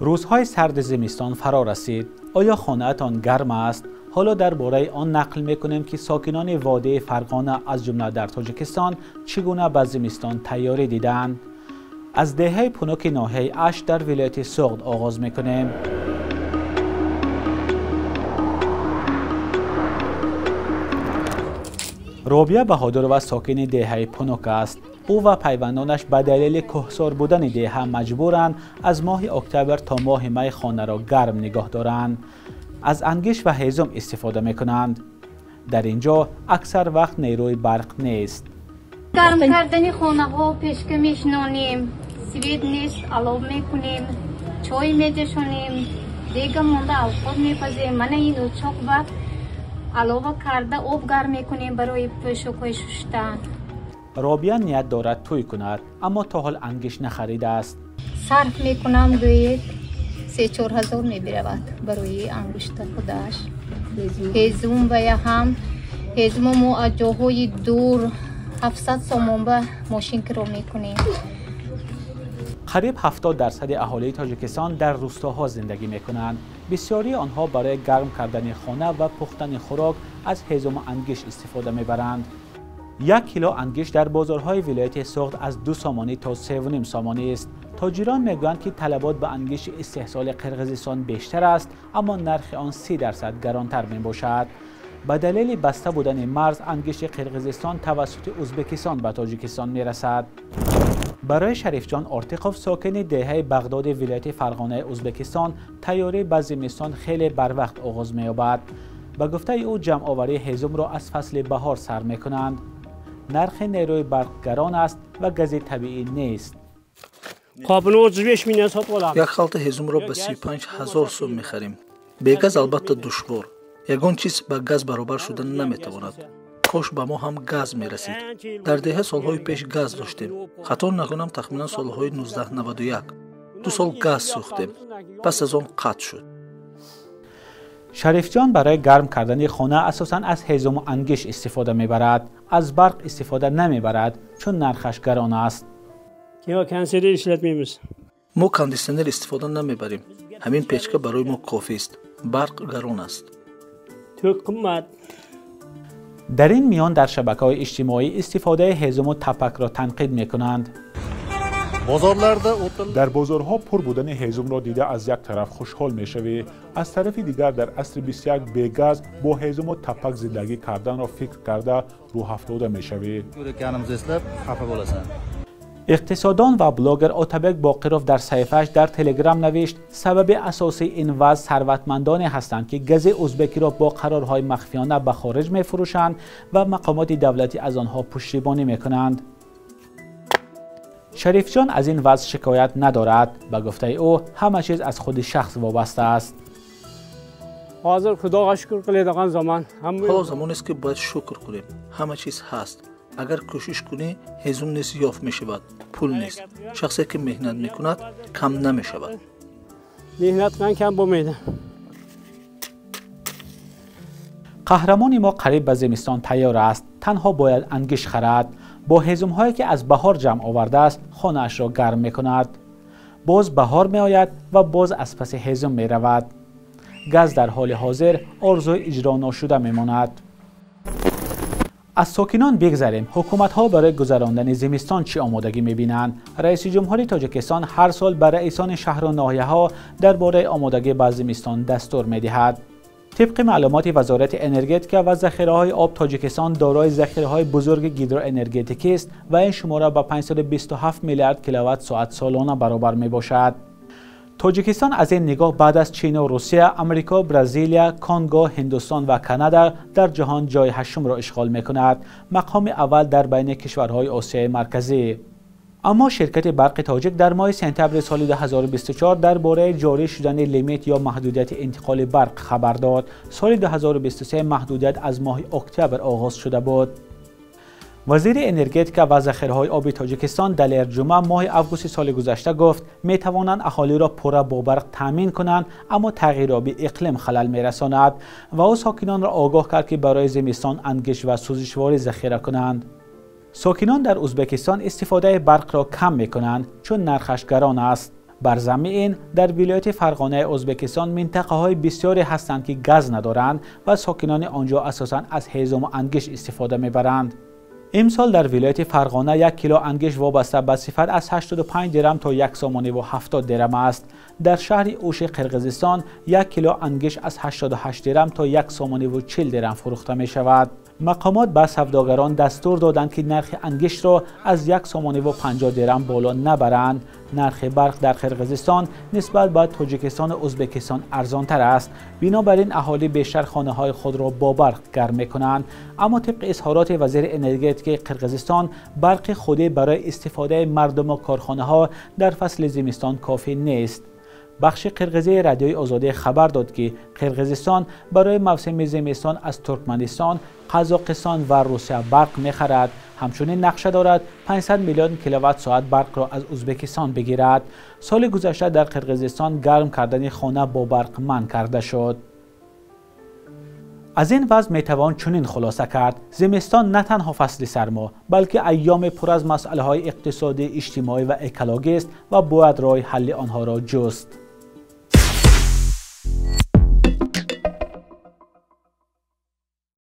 روزهای سرد زمستان فرا رسید. آیا خانه‌تان گرم است؟ حالا درباره آن نقل می‌کنیم که ساکنان وادی فرغانه از جمله در تاجیکستان چگونه به زمستان تیاری دیدند. از دهه پونوک ناحیه اش در ولایت سوغد آغاز می‌کنیم. رابعه بهادر و ساکن دهه پونوک است. او و پیوندانش به دلیل کهسار بودن دهه مجبورند از ماه اکتبر تا ماه می خانه را گرم نگاه دارند. از انگشت و هیزم استفاده می کنند. در اینجا اکثر وقت نیروی برق نیست. گرم کردن خانه ها پیشکه میشنانیم، سوید نیست علاب میکنیم، چای میجشونیم، دیگه مونده الخود میپزیم. من این اوچاق و علاوه کرده آب گرم میکنیم برای پوشاک شستن. رابعه نیت دارد توی کند اما تا حال انگشت نخریده است. صرف میکنم گوید 3-4 هزار میبرود برای انگشت خودش. هیزم و یا هم هیزم ما از جاهای دور 700 سومون به ماشین کرو میکنیم. قریب 70% اهالی تاجیکستان در روستاها زندگی میکنند. بسیاری آنها برای گرم کردن خانه و پختن خوراک از هیزم و انگشت استفاده میبرند. 1 کیلو انگشت در بازارهای ولایت سوغد از 2 سامانی تا 3.5 سامانی است. تاجران میگویند که طلبات به انگشت استحصال قرقیزستان بیشتر است اما نرخ آن 30% گرانتر می باشد. به دلیل بسته بودن مرز انگشت قرقیزستان توسط ازبکستان به تاجیکستان می رسد. برای شریف جان آرتیقوف ساکن دهه بغداد ولایت فرغانه ازبکستان تیاری به زمستان خیلی بر وقت آغاز می یابد. به گفته او جمع آوری هیزم را از فصل بهار سر می کنند. نرخ نیروی برق گران است و گاز طبیعی نیست. یک خلط هیزم را به 35,000 سوم می‌خریم. به گاز البته دشوار. یگان چیز با گاز برابر شدن نمی‌تواند. کاش به ما هم گاز می‌رسید. در دهه سال‌های پیش گاز داشتیم. خطا نکنم تخمینا سال‌های 1991. 2 سال گاز سوختیم. پس از آن قطع شد. شریف جان برای گرم کردن خانه اساساً از هیزم و انگشت استفاده میبرد. از برق استفاده نمیبرد چون نرخش گران است. ما کاندیشنر استفاده نمیبریم. همین پیچکه برای ما کافی است. برق گران است. در این میان در شبکه‌های اجتماعی استفاده هیزم و تپک را تنقید میکنند. در بازارها پر بودن هیزم را دیده از یک طرف خوشحال میشوی، از طرف دیگر در عصر 21 بیگاز با هیزم و تپک زندگی کردن را فکر کرده رو افتاده میشوی. اقتصاددان و بلاگر آتابک باقرов در صفحه‌اش در تلگرام نوشت سبب اساسی این وضع ثروتمندانی هستند که گاز ازبکی را با قرارهای مخفیانه به خارج میفروشند و مقامات دولتی از آنها پشتیبانی میکنند. شریف جان از این وضع شکایت ندارد. به گفته او همه چیز از خود شخص وابسته است. حالا زمان است که باید شکر کنیم. همه چیز هست. اگر کوشش کنی هیزم نیست یافت می شود. پول نیست. شخصی که مهنت می کند کم نمی شود. قهرمان ما قریب به زمستان تیار است. تنها باید انگشت خرد. با هیزم هایی که از بهار جمع آورده است خانه اش را گرم می کند. باز بهار می آید و باز از پس هیزم می رود. گاز در حال حاضر آرزوی اجرا ناشده می ماند. از ساکنان بگذریم. حکومت ها برای گذراندن زمستان چه آمادگی می بینند؟ رئیس جمهور تاجیکستان هر سال برای رئیسان شهر و ناحیه ها درباره آمادگی به زمستان دستور می دهد. طبق معلومات وزارت انرژتیک و ذخیره های آب تاجیکستان دارای ذخیره های بزرگ گیدرو انرژتیکی است و این شماره به 527 میلیارد کیلووات ساعت سالانه برابر می باشد. تاجیکستان از این نگاه بعد از چین و روسیه، آمریکا، برزیلیا، کنگو، هندوستان و کانادا در جهان جای 8 را اشغال می کند. مقام اول در بین کشورهای آسیای مرکزی. اما شرکت برق تاجیک در ماه سپتامبر سال 2024 درباره جاری شدن لیمیت یا محدودیت انتقال برق خبر داد. سال 2023 محدودیت از ماه اکتبر آغاز شده بود. وزیر انرژتیک و ذخیره‌های آبی تاجیکستان دلیر جمعه ماه اوگوست سال گذشته گفت می توانند اهالی را پورا با برق تامین کنند اما تغییر آبی اقلیم خلل می رساند و او ساکنان را آگاه کرد که برای زمستان انگشت و سوزشواری ذخیره کنند. ساکنان در ازبکستان استفاده برق را کم می کنند چون نرخش گران است. بر ضمن این در ولایت فرغانه ازبکستان منطقه‌های بسیاری هستند که گاز ندارند و ساکنان آنجا اساساً از هیزم و انگشت استفاده می‌برند. امسال در ولایت فرغانه 1 کیلو انگشت وابسته به صفت از 85 درم تا 1 سومانی و 70 درم است. در شهر اوش قرقیزستان 1 کیلو انگشت از 88 درم تا 1 سومانی و 40 درم فروخته می شود. مقامات به سوداگران دستور دادند که نرخ انگشت را از 1 سومانی و 50 درم بالا نبرند. نرخ برق در قرقیزستان نسبت به تاجیکستان و ازبکستان ارزانتر است. بنابراین اهالی بیشتر خانه های خود را با برق گرم می کنند. اما طبق اظهارات وزیر انرژتیک قرقیزستان برق خودی برای استفاده مردم و کارخانه ها در فصل زمستان کافی نیست. بخش قرقیزی رادیوی آزادی خبر داد که قرقیزستان برای موسم زمستان از ترکمنستان، قزاقستان و روسیه برق می‌خرد. همچنین نقشه دارد 500 میلیون کیلووات ساعت برق را از ازبکستان بگیرد. سال گذشته در قرقیزستان گرم کردن خانه با برق منع کرده شد. از این وضع میتوان چنین خلاصه کرد: زمستان نه تنها فصل سرما بلکه ایام پر از مسائل های اقتصادی، اجتماعی و اکولوژی است و باید راه حل آنها را جست.